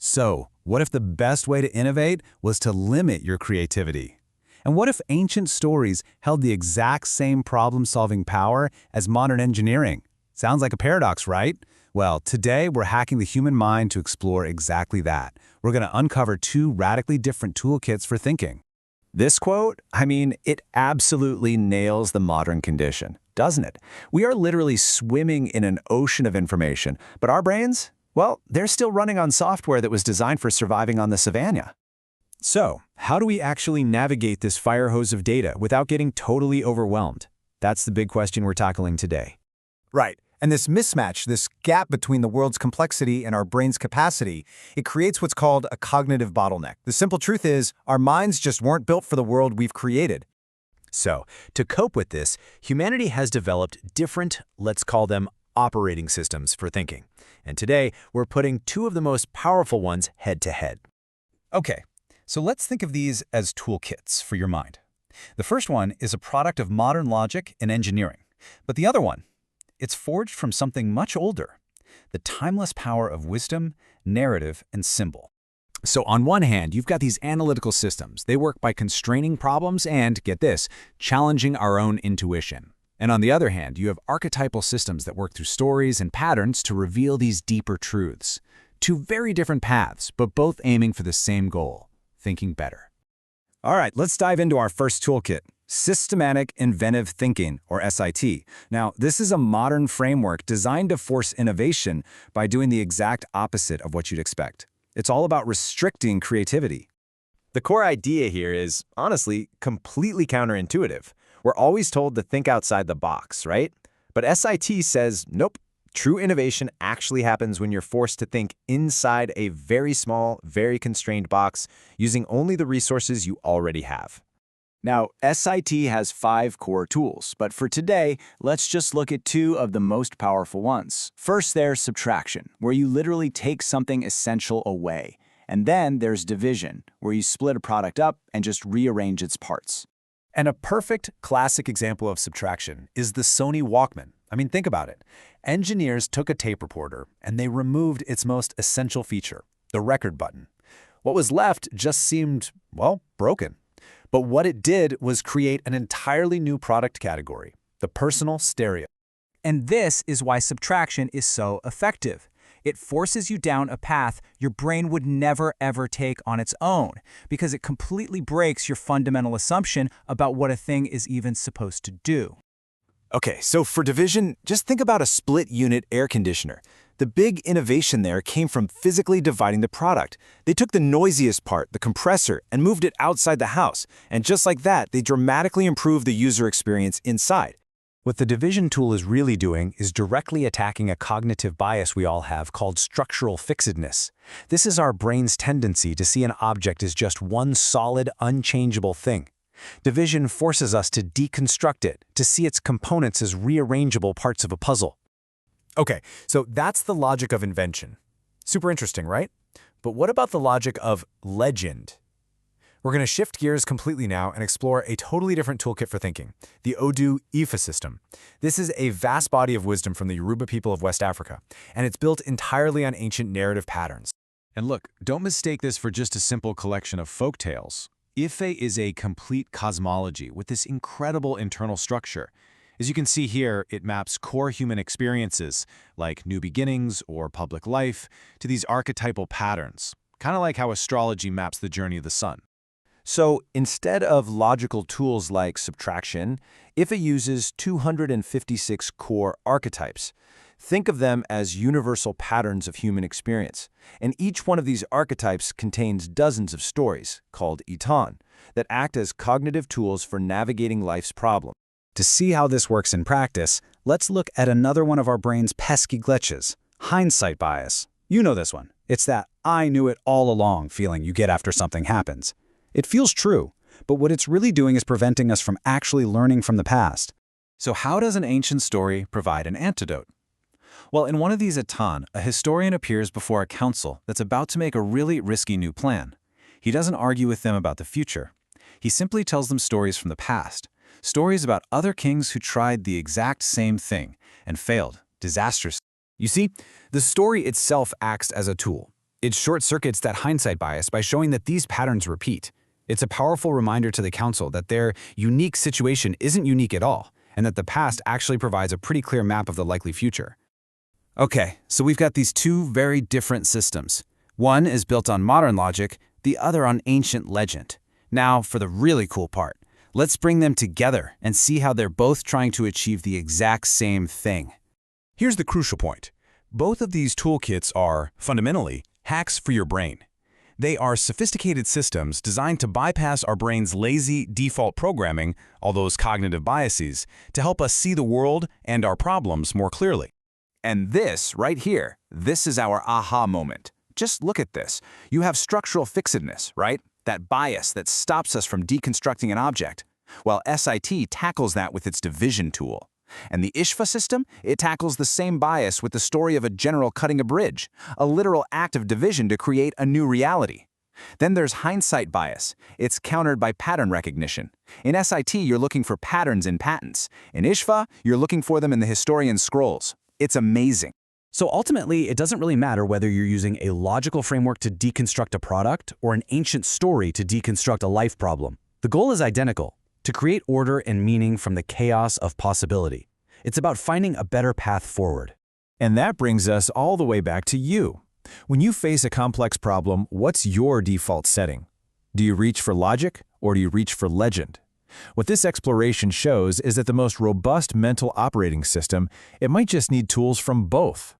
So, what if the best way to innovate was to limit your creativity? And what if ancient stories held the exact same problem-solving power as modern engineering? Sounds like a paradox, right? Well, today we're hacking the human mind to explore exactly that. We're going to uncover two radically different toolkits for thinking. This quote, it absolutely nails the modern condition, doesn't it? We are literally swimming in an ocean of information, but our brains, well, they're still running on software that was designed for surviving on the savannah. So, how do we actually navigate this fire hose of data without getting totally overwhelmed? That's the big question we're tackling today. Right. And this mismatch, this gap between the world's complexity and our brain's capacity, it creates what's called a cognitive bottleneck. The simple truth is, our minds just weren't built for the world we've created. So, to cope with this, humanity has developed different, let's call them, operating systems for thinking. And today, we're putting two of the most powerful ones head to head. Okay, so let's think of these as toolkits for your mind. The first one is a product of modern logic and engineering, but the other one, it's forged from something much older, the timeless power of wisdom, narrative, and symbol. So on one hand, you've got these analytical systems. They work by constraining problems and, get this, challenging our own intuition. And on the other hand, you have archetypal systems that work through stories and patterns to reveal these deeper truths. Two very different paths, but both aiming for the same goal, thinking better. All right, let's dive into our first toolkit. Systematic Inventive Thinking, or SIT. Now, this is a modern framework designed to force innovation by doing the exact opposite of what you'd expect. It's all about restricting creativity. The core idea here is, honestly, completely counterintuitive. We're always told to think outside the box, right? But SIT says, nope. True innovation actually happens when you're forced to think inside a very small, very constrained box, using only the resources you already have. Now, SIT has 5 core tools, but for today, let's just look at 2 of the most powerful ones. First, there's subtraction, where you literally take something essential away. And then there's division, where you split a product up and just rearrange its parts. And a perfect classic example of subtraction is the Sony Walkman. Think about it. Engineers took a tape recorder and they removed its most essential feature, the record button. What was left just seemed, well, broken. But what it did was create an entirely new product category, the personal stereo. And this is why subtraction is so effective. It forces you down a path your brain would never ever take on its own, because it completely breaks your fundamental assumption about what a thing is even supposed to do. Okay, so for division, just think about a split-unit air conditioner. The big innovation there came from physically dividing the product. They took the noisiest part, the compressor, and moved it outside the house. And just like that, they dramatically improved the user experience inside. What the division tool is really doing is directly attacking a cognitive bias we all have called structural fixedness. This is our brain's tendency to see an object as just one solid, unchangeable thing. Division forces us to deconstruct it, to see its components as rearrangeable parts of a puzzle. Okay, so that's the logic of invention. Super interesting, right? But what about the logic of legend? We're going to shift gears completely now and explore a totally different toolkit for thinking, the Odu-Ifa system. This is a vast body of wisdom from the Yoruba people of West Africa, and it's built entirely on ancient narrative patterns. And look, don't mistake this for just a simple collection of folk tales. Ife is a complete cosmology with this incredible internal structure. As you can see here, it maps core human experiences, like new beginnings or public life, to these archetypal patterns, kind of like how astrology maps the journey of the sun. So instead of logical tools like subtraction, Ife uses 256 core archetypes. Think of them as universal patterns of human experience. And each one of these archetypes contains dozens of stories, called itan, that act as cognitive tools for navigating life's problems. To see how this works in practice, let's look at another one of our brain's pesky glitches, hindsight bias. You know this one. It's that "I knew it all along" feeling you get after something happens. It feels true, but what it's really doing is preventing us from actually learning from the past. So how does an ancient story provide an antidote? Well, in one of these Atan, a historian appears before a council that's about to make a really risky new plan. He doesn't argue with them about the future. He simply tells them stories from the past, stories about other kings who tried the exact same thing and failed disastrously. You see, the story itself acts as a tool. It short-circuits that hindsight bias by showing that these patterns repeat. It's a powerful reminder to the council that their unique situation isn't unique at all, and that the past actually provides a pretty clear map of the likely future. Okay, so we've got these two very different systems. One is built on modern logic, the other on ancient legend. Now, for the really cool part. Let's bring them together and see how they're both trying to achieve the exact same thing. Here's the crucial point. Both of these toolkits are, fundamentally, hacks for your brain. They are sophisticated systems designed to bypass our brain's lazy default programming, all those cognitive biases, to help us see the world and our problems more clearly. And this, right here, this is our aha moment. Just look at this. You have structural fixedness, right? That bias that stops us from deconstructing an object. Well, SIT tackles that with its division tool. And the E.S.U system, it tackles the same bias with the story of a general cutting a bridge, a literal act of division to create a new reality. Then there's hindsight bias. It's countered by pattern recognition. In SIT, you're looking for patterns in patents. In E.S.U, you're looking for them in the historian's scrolls. It's amazing. So ultimately, it doesn't really matter whether you're using a logical framework to deconstruct a product or an ancient story to deconstruct a life problem. The goal is identical: to create order and meaning from the chaos of possibility. It's about finding a better path forward. And that brings us all the way back to you. When you face a complex problem, what's your default setting? Do you reach for logic or do you reach for legend? What this exploration shows is that the most robust mental operating system, it might just need tools from both.